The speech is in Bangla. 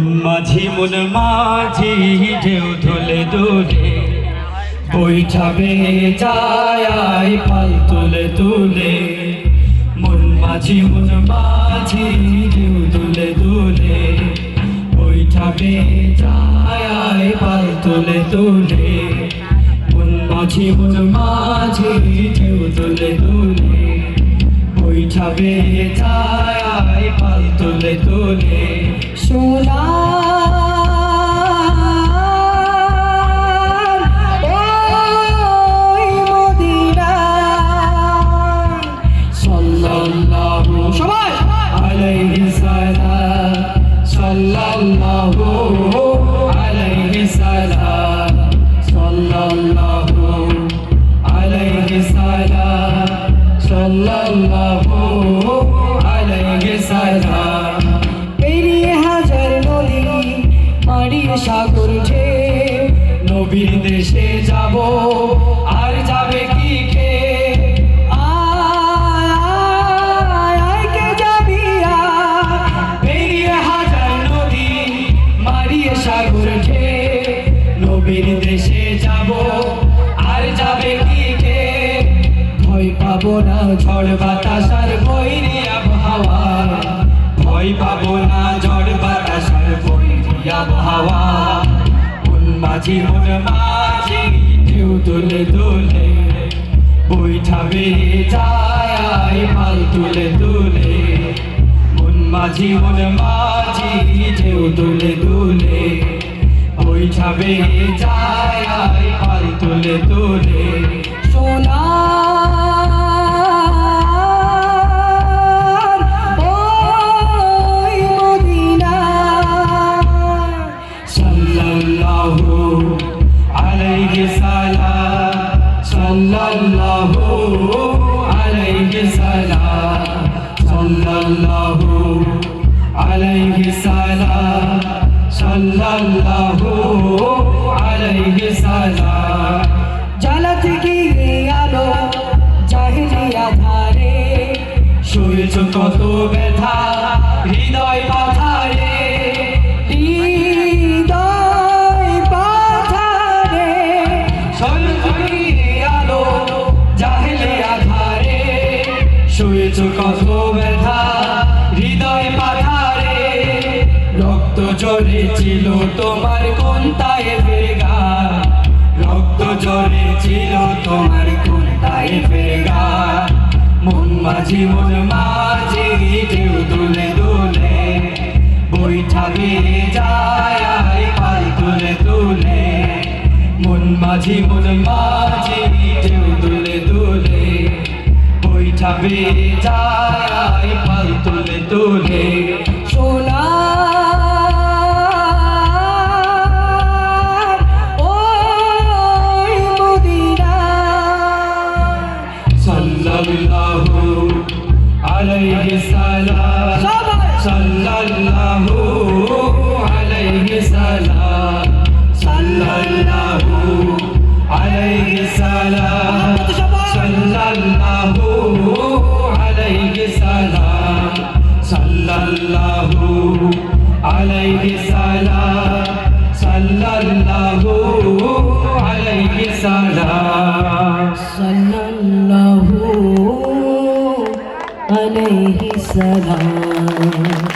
মন মাঝি ঢেউ ধুলে দোলে বৈঠাবে যায় পাল তুলে তুলে মন মাঝি ঢেউ ধুলে দোলে বৈঠাবে যায় পাল তুলে তুলে মন মাঝি ঢেউ ধুলে দোলে বৈঠাবে যায় পাল তুলে তুলে সোনা সবাই আলাইহি সালাম সাল্লাল্লাহু আলাইহি সালাম সাল্লাল্লাহু আলাইহি সালাম সাল্লাল্লাহু আলাইহি সালাম পেরিয়ে হাজার নদী মারিয়ে সাগর ঢেউ নবীর দেশে যাব আর যাবে কি কে নবীর দেশে যাব আর যাবে কি কে ভয় পাবো না ঝড় বাতাস আর বৈরী আবহাওয়া ভয় পাবো না ঝড় বাতাস আর বৈরী আবহাওয়া মন মাঝি ঢেউ তুলে তুলে বৈঠাবে যায় পাল তুলে তুলে মন মাঝি ঢেউ তুলে তুলে বৈঠাবে যায় পাল তুলে তুলে সোনা ওই মদিনা সাল্লাল্লাহু আলাইহি সালাম সাল্লাল্লাহু আলাইহি সালাম সাল্লাল্লাহু আলাইহি সালাম সাল্লাল্লাহু আলাইহি সালাম জানাত গিয়ে আলো জাহিলিয়া ধারে সয়েছ কত ব্যথা হৃদয় পাথারে হৃদয় পাথারে সয়েছ গিয়ে আলো জাহিলিয়া ধারে সয়েছ কত ব্যথা হৃদয় পাথারে রক্ত ঝরেছিল তোমার কোন তায়েফের গান রক্ত ঝরেছিল তোমার কোন তায়েফের গান মন মাঝি ঢেউ তুলে তুলে বৈঠাবে যায় পাল তুলে তুলে মন মাঝি ঢেউ তুলে তুলে বৈঠাবে যায় পাল তুলে তুলে সোনা ওই মদিনা সাল্লাল্লাহু আলাইহি সালাম সাল্লাল্লাহু আলাইহি সালাম সাল্লাল্লাহু আলাইহি সালাম সাল্লাল্লাহু আলাইহি সালাম সাল্লাল্লাহু আলাইহি সালাম সাল্লাল্লাহু আলাইহি সালাম সাল্লাল্লাহু আলাইহি সালাম।